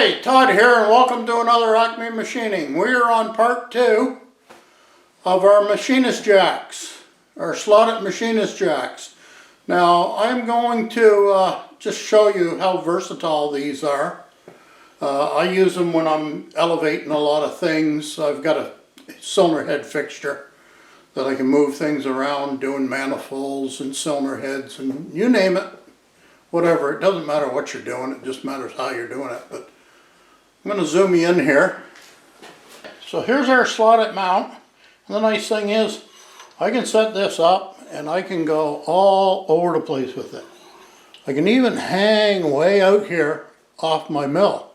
Hey, Todd here, and welcome to another Acme Machining. We are on part 2 of our Machinist jacks, our slotted Machinist jacks. Now, I'm going to just show you how versatile these are. I use them when I'm elevating a lot of things. I've got a cylinder head fixture that I can move things around, doing manifolds and cylinder heads and you name it. Whatever, it doesn't matter what you're doing, it just matters how you're doing it. But I'm going to zoom you in here. So here's our slotted mount. And the nice thing is, I can set this up and I can go all over the place with it. I can even hang way out here off my mill.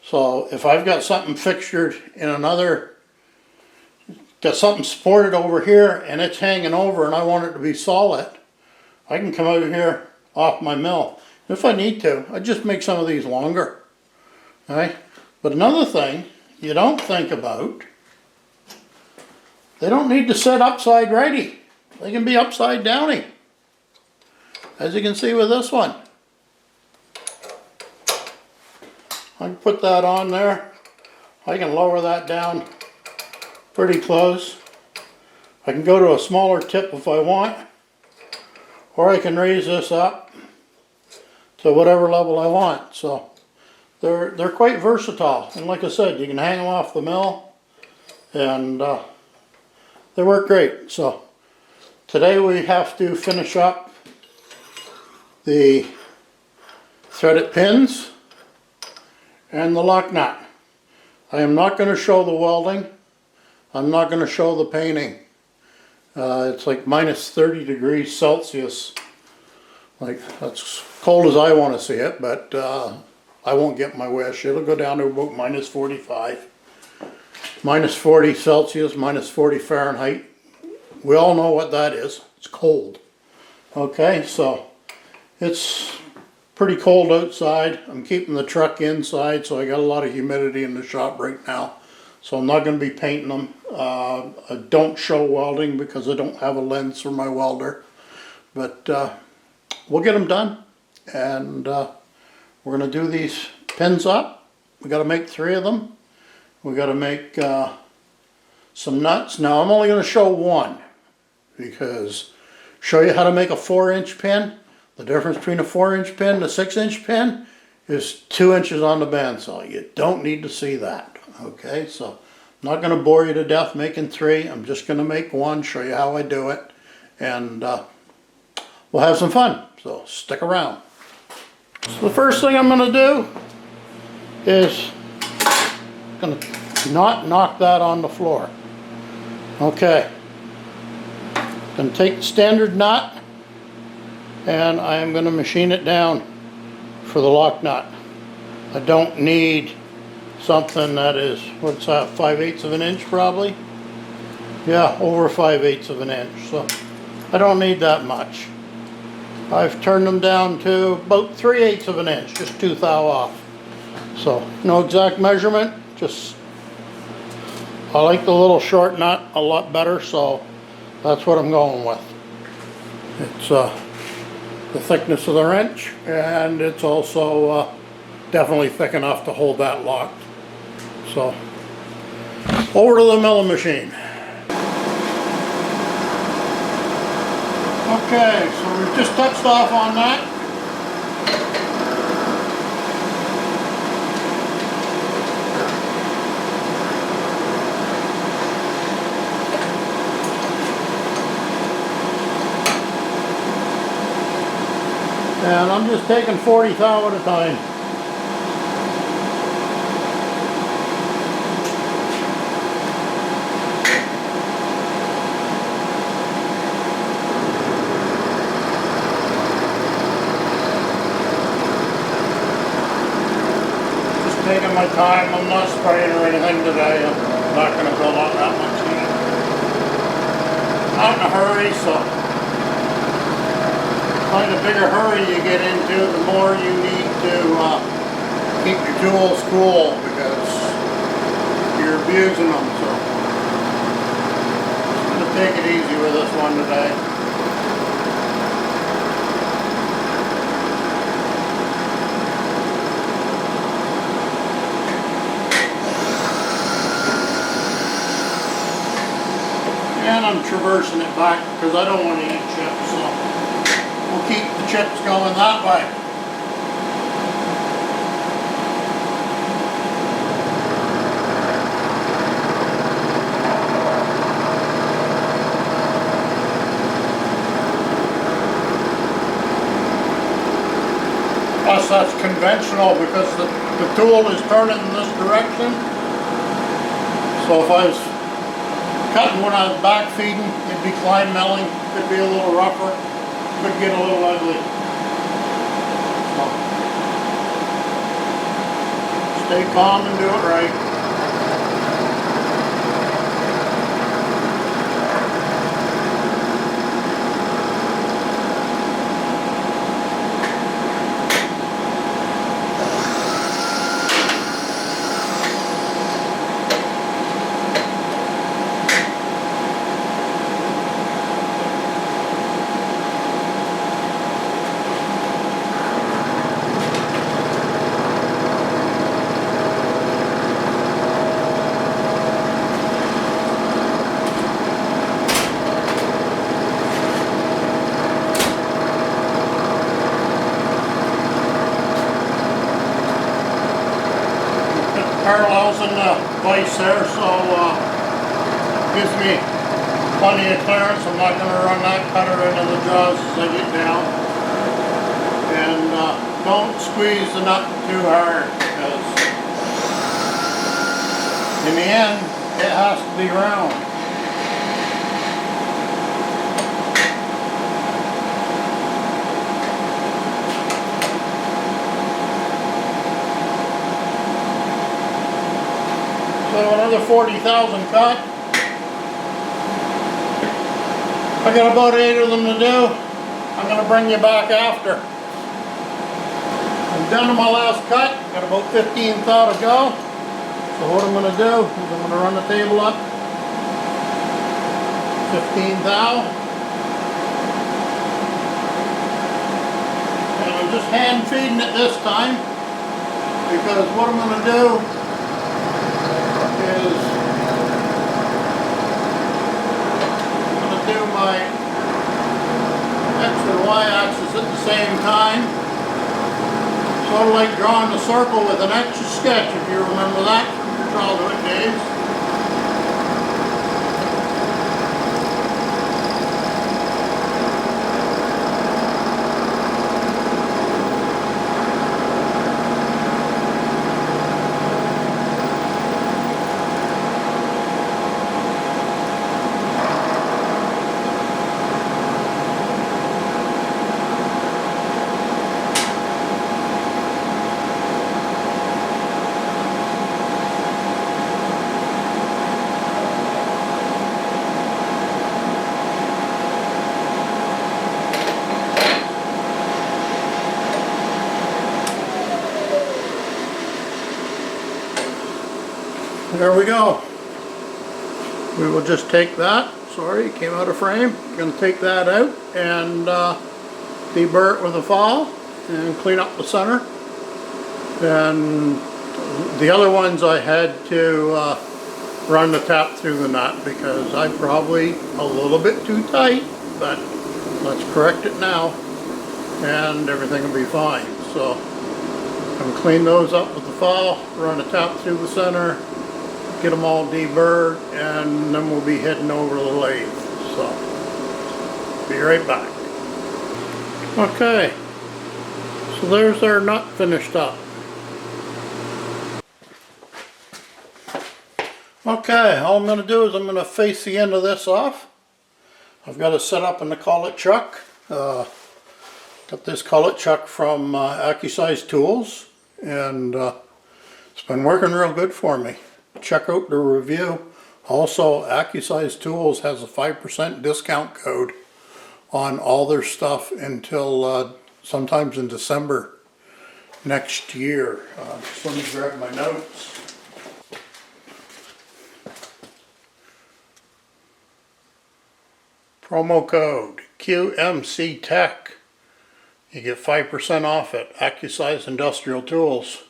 So if I've got something fixtured in another, got something supported over here and it's hanging over and I want it to be solid, I can come out here off my mill. If I need to, I just make some of these longer. Okay? But another thing you don't think about, they don't need to sit upside righty. They can be upside downy. As you can see with this one. I can put that on there. I can lower that down pretty close. I can go to a smaller tip if I want. Or I can raise this up to whatever level I want. So they're quite versatile. And like I said, you can hang them off the mill and they work great. So today we have to finish up the threaded pins and the lock nut. I am not going to show the welding. I'm not going to show the painting. It's like minus 30 degrees Celsius. Like, that's cold as I want to see it, but I won't get my wish. It'll go down to about minus 45. Minus 40 Celsius, minus 40 Fahrenheit. We all know what that is. It's cold. Okay, so it's pretty cold outside. I'm keeping the truck inside, so I got a lot of humidity in the shop right now. So I'm not going to be painting them. I don't show welding because I don't have a lens for my welder. But we'll get them done. And we're going to do these pins up. We got to make 3 of them. We got to make some nuts. Now I'm only going to show one because show you how to make a 4-inch pin. The difference between a 4-inch pin and a 6-inch pin is 2 inches on the bandsaw. You don't need to see that. Okay, so I'm not going to bore you to death making 3. I'm just going to make 1, show you how I do it, and we'll have some fun. So stick around. So the first thing I'm going to do is going to not knock that on the floor. Okay, going to take the standard nut and I am going to machine it down for the lock nut. I don't need something that is, what's that, 5/8 of an inch probably? Yeah, over 5/8 of an inch. So I don't need that much. I've turned them down to about 3/8 of an inch, just to thou off. So no exact measurement, just I like the little short nut a lot better, so that's what I'm going with. It's the thickness of the wrench, and it's also definitely thick enough to hold that locked. So, over to the milling machine. Okay, so we've just touched off on that. And I'm just taking 40 thou at a time. Taking my time. I'm not spraying or anything today. I'm not going to build up that much heat. Not in a hurry, so kind of bigger hurry you get into, the more you need to keep your tools cool because you're abusing them. So I'm going to take it easy with this one today. plan on traversing it back because I don't want to eat chips, so we'll keep the chips going that way. Plus that's conventional because the tool is turning in this direction. So if I was cutting when I was back feeding, it'd be climb milling, could be a little rougher, could get a little ugly. So, stay calm and do it right. Parallels in the vise there, so gives me plenty of clearance. I'm not going to run that cutter into the jaws as I get down. And don't squeeze the nut too hard because in the end it has to be round. So another 40,000 cut. I got about 8 of them to do. I'm going to bring you back after. I'm done with my last cut. Got about 15 thou to go. So what I'm going to do is I'm going to run the table up. 15 thou. And I'm just hand feeding it this time because what I'm going to do is I'm going to do my X and Y axis at the same time. Sort of like drawing a circle with an etch a sketch, if you remember that from your childhood days. There we go. We will just take that. Sorry, it came out of frame. Going to take that out and deburr it with a file and clean up the center. And the other ones I had to run the tap through the nut because I probably a little bit too tight, but let's correct it now and everything will be fine. So I'm going to clean those up with the file, run a tap through the center, get them all deburred, and then we'll be heading over to the lathe. So, be right back. Okay, so there's our nut finished up. Okay, all I'm going to do is I'm going to face the end of this off. I've got it set up in the collet chuck. Got this collet chuck from AccuSize Tools, and it's been working real good for me. Check out the review. Also, AccuSize Tools has a 5% discount code on all their stuff until sometimes in December next year. Just let me grab my notes. Promo code QMC Tech. You get 5% off at AccuSize Industrial Tools.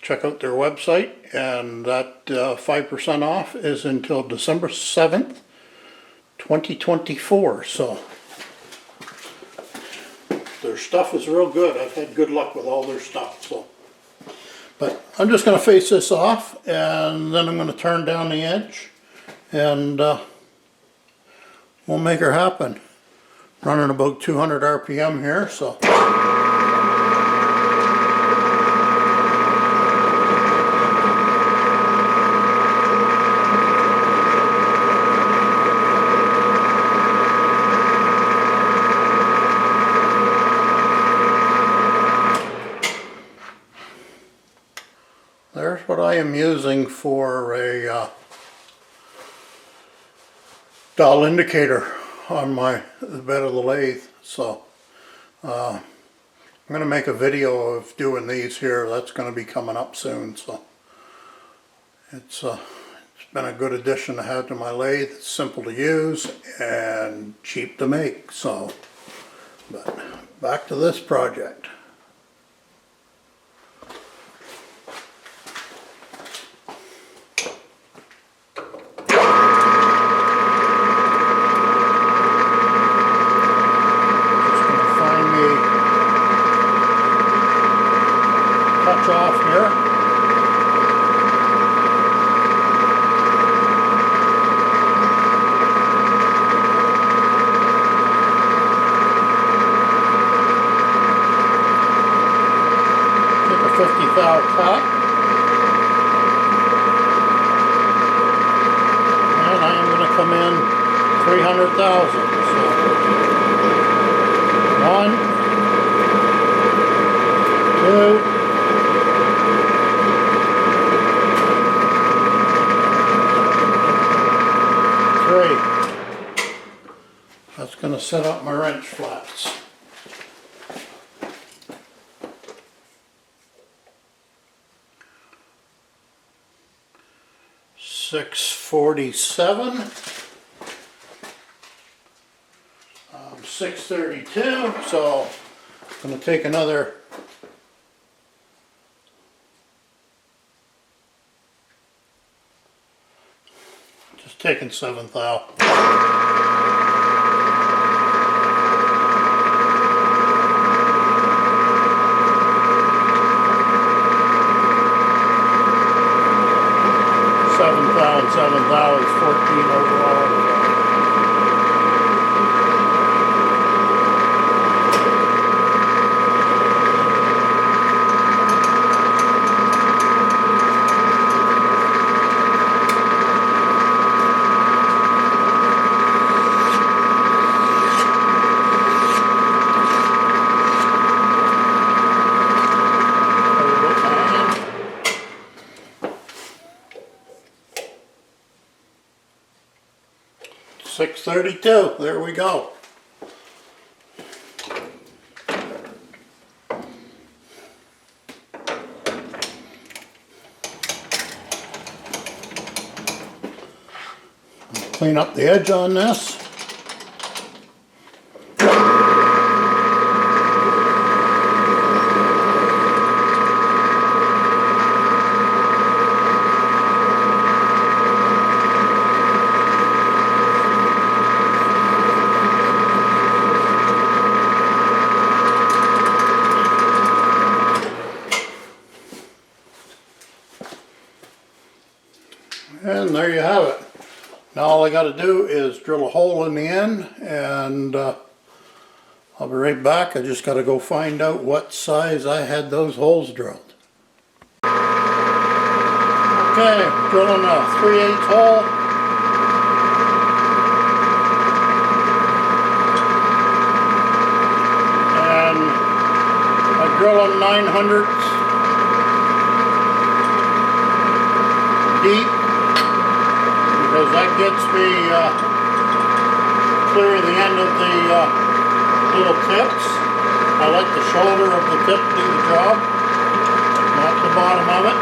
check out their website, and that 5% off is until December 7th, 2024. So their stuff is real good. I've had good luck with all their stuff. So, but I'm just going to face this off, and then I'm going to turn down the edge, and we'll make her happen. Running about 200 RPM here, so. There's what I am using for a dial indicator on the bed of the lathe. So I'm going to make a video of doing these here. That's going to be coming up soon. So it's been a good addition to have to my lathe. It's simple to use and cheap to make. So, but back to this project. Off here. Take a 50 thou cut, and I am going to come in 300,000. So 1, 2. That's going to set up my wrench flats. $647. 632. So I'm going to take another. Just taking 7 thou. $7 is 14 overall. $632. There we go. Clean up the edge on this. And there you have it. Now all I got to do is drill a hole in the end, and I'll be right back. I just got to go find out what size I had those holes drilled. Okay, drilling a 3/8 hole. And I drill them 900ths deep, because that gets me clear the end of the little tips. I like the shoulder of the tip to do the job, not the bottom of it.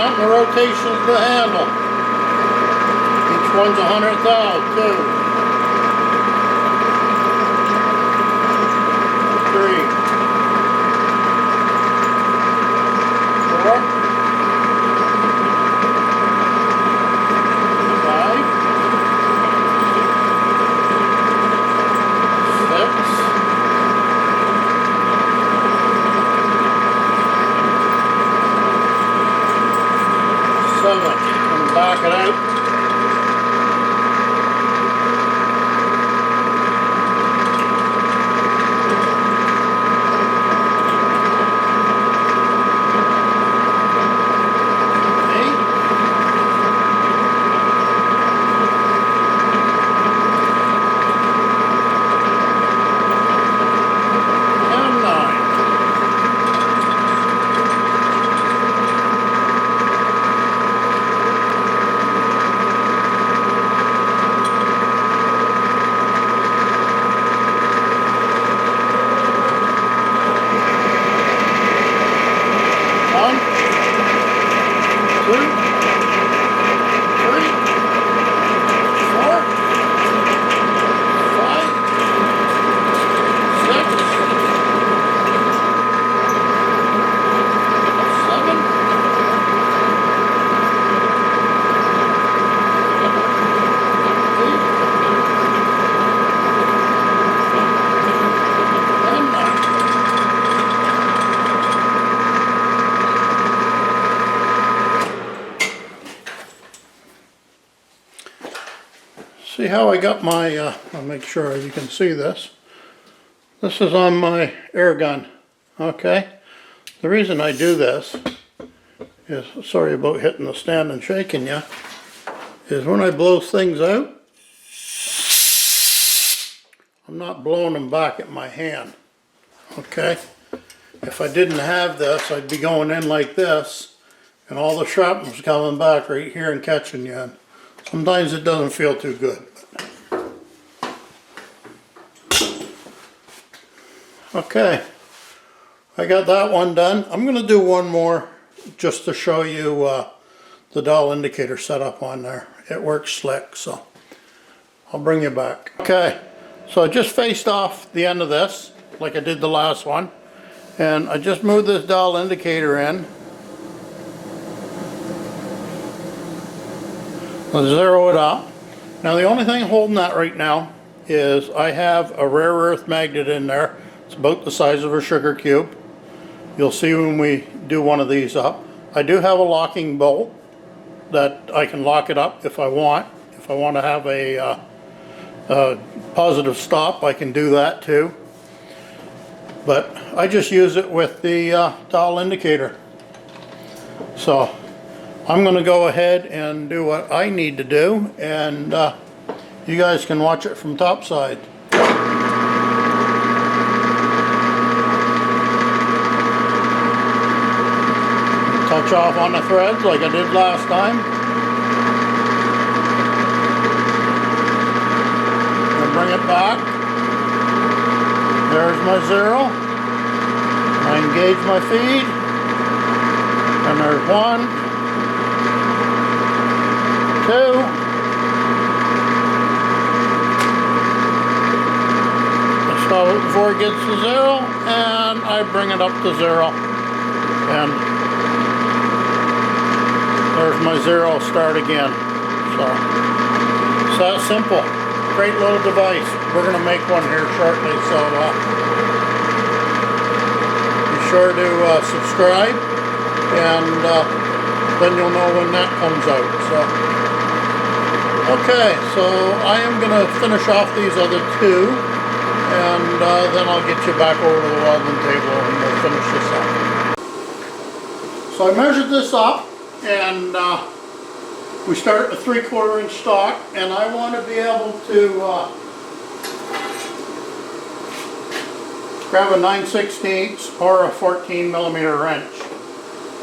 counting the rotation of the handle. Each one's 100 thou. 2, 3, 4, 5, 6, 7, and back it out. 8, 9. One, 2, 3, 4, 5, 6, 7, 8, and 9. See how I got my, I'll make sure you can see this. This is on my air gun, okay? The reason I do this is, sorry about hitting the stand and shaking you, is when I blow things out, I'm not blowing them back at my hand, okay? If I didn't have this, I'd be going in like this, and all the shrapnel's coming back right here and catching you. And sometimes it doesn't feel too good. Okay, I got that one done. I'm going to do one more just to show you the dial indicator setup on there. It works slick, so I'll bring you back. Okay, so I just faced off the end of this like I did the last one, and I just moved this dial indicator in. I'll zero it up. Now the only thing holding that right now is I have a rare earth magnet in there. It's about the size of a sugar cube. You'll see when we do one of these up. I do have a locking bolt that I can lock it up if I want. If I want to have a positive stop, I can do that too. But I just use it with the dial indicator. So I'm going to go ahead and do what I need to do, and you guys can watch it from topside. Touch off on the threads like I did last time. And bring it back. There's my 0. I engage my feed. And there's 1, 2. I stop it before it gets to 0, and I bring it up to 0. And there's my 0 start again. So it's that simple. Great little device. We're going to make one here shortly, so be sure to subscribe, and then you'll know when that comes out. So okay, so I am going to finish off these other two, and then I'll get you back over to the welding table and we'll finish this up. So I measured this up, and we start at a 3/4 inch stock, and I want to be able to grab a 9/16 or a 14 millimeter wrench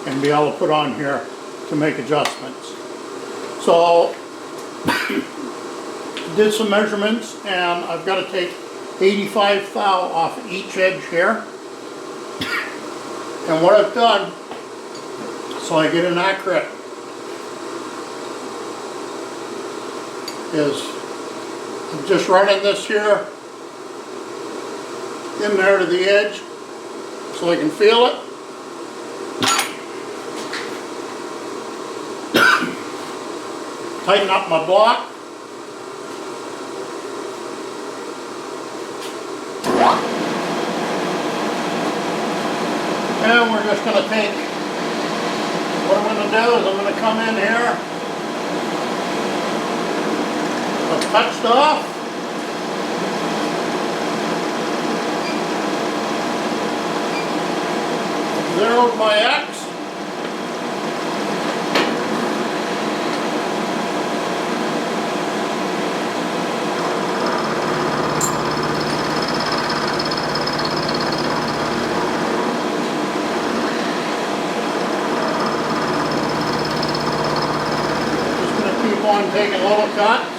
and be able to put on here to make adjustments. So did some measurements, and I've got to take 85 thou off each edge here. And what I've done, so I get an accurate is I'm just running this here in there to the edge so I can feel it. Tighten up my block. And we're just going to take, what I'm going to do is I'm going to come in here, I've touched off, zeroed my X, on taking little cuts.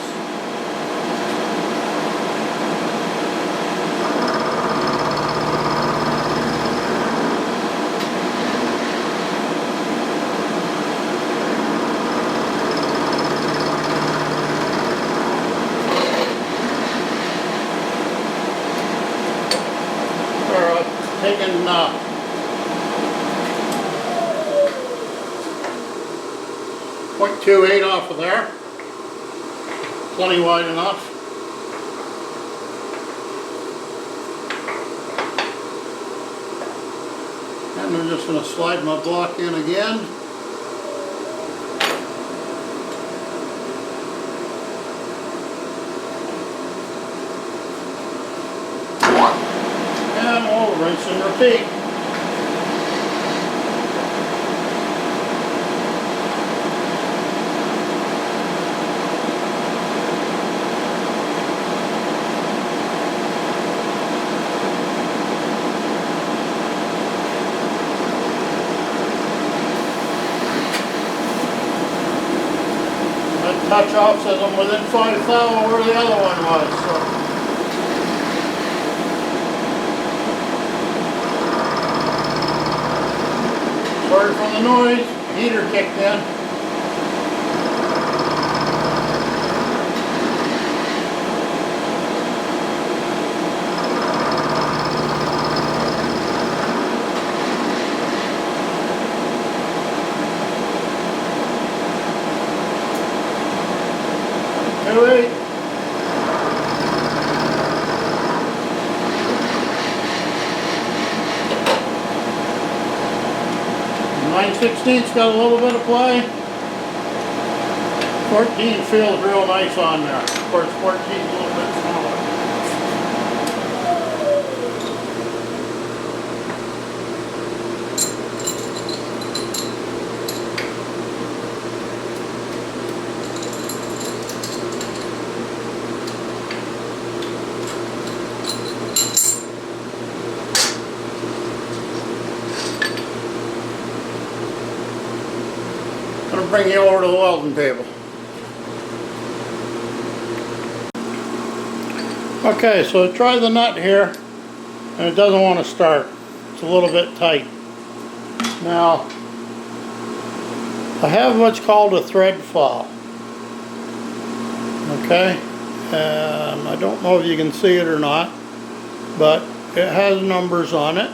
Taking 0.28 off of there. Plenty wide enough. And I'm just going to slide my block in again. And we'll rinse and repeat. Touch off says I'm within 5 thou where the other one was. So. Sorry for the noise, heater kicked in. Wait. 9/16's got a little bit of play. 14 feels real nice on there. Of course, 14's a little bit smaller. Bring you over to the welding table. Okay, so try the nut here, and it doesn't want to start. It's a little bit tight. Now, I have what's called a thread file. Okay, and I don't know if you can see it or not, but it has numbers on it.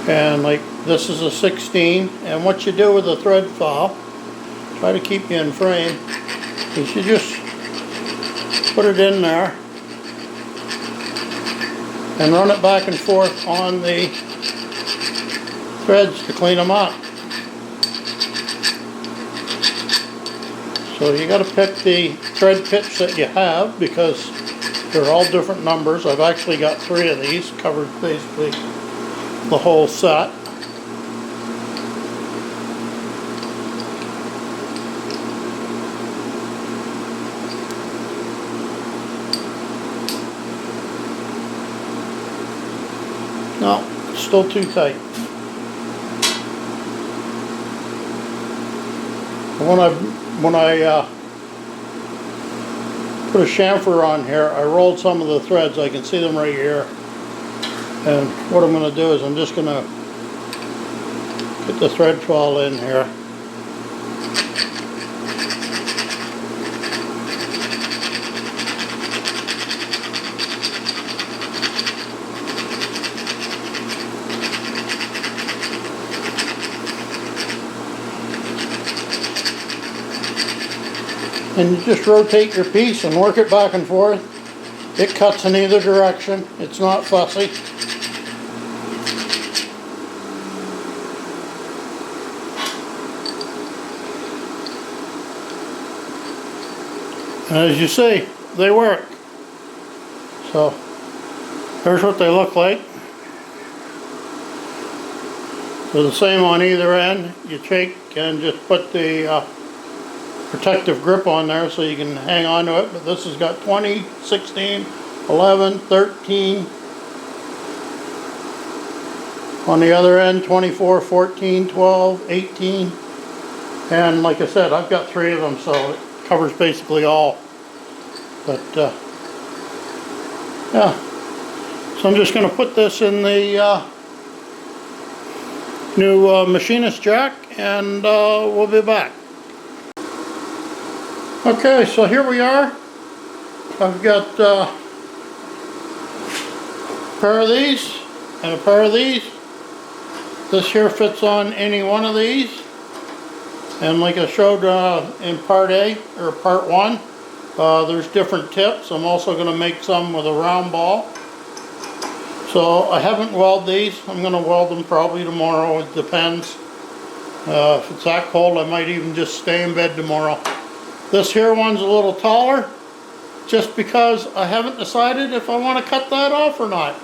And like this is a 16, and what you do with a thread file, try to keep you in frame, is you just put it in there and run it back and forth on the threads to clean them up. So you got to pick the thread pitch that you have because they're all different numbers. I've actually got 3 of these covered basically the whole set. No, it's still too tight. When I put a chamfer on here, I rolled some of the threads. I can see them right here. And what I'm going to do is I'm just going to Get the thread fall in here. And you just rotate your piece and work it back and forth. It cuts in either direction. It's not fussy. And as you see, they work. So, there's what they look like. So the same on either end. You take and just put the protective grip on there so you can hang on to it. But this has got 20, 16, 11, 13. On the other end, 24, 14, 12, 18. And like I said, I've got 3 of them, so it covers basically all. But yeah, so I'm just going to put this in the new Machinist jack, and we'll be back. Okay, so here we are. I've got a pair of these and a pair of these. This here fits on any one of these. And like I showed in part A, or part 1, there's different tips. I'm also going to make some with a round ball. So I haven't welded these. I'm going to weld them probably tomorrow. It depends. If it's that cold, I might even just stay in bed tomorrow. This here one's a little taller, just because I haven't decided if I want to cut that off or not.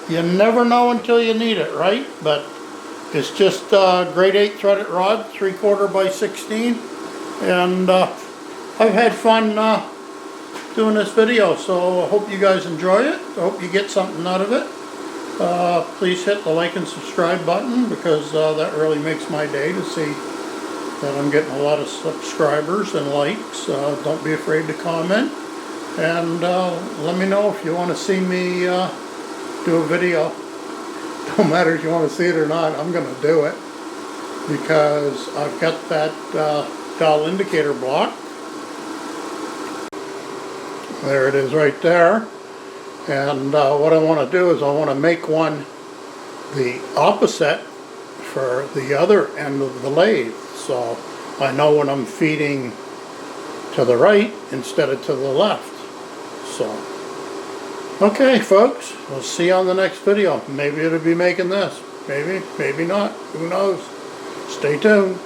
You never know until you need it, right? But it's just grade 8 threaded rod, 3/4 by 16, and I've had fun doing this video, so I hope you guys enjoy it. I hope you get something out of it. Please hit the like and subscribe button, because that really makes my day to see that I'm getting a lot of subscribers and likes. Don't be afraid to comment, and let me know if you want to see me do a video. No matter if you want to see it or not, I'm going to do it, because I've got that dial indicator block. There it is right there. And what I want to do is I want to make one the opposite for the other end of the lathe, so I know when I'm feeding to the right instead of to the left. So okay, folks, we'll see you on the next video. Maybe it'll be making this. Maybe, maybe not. Who knows? Stay tuned.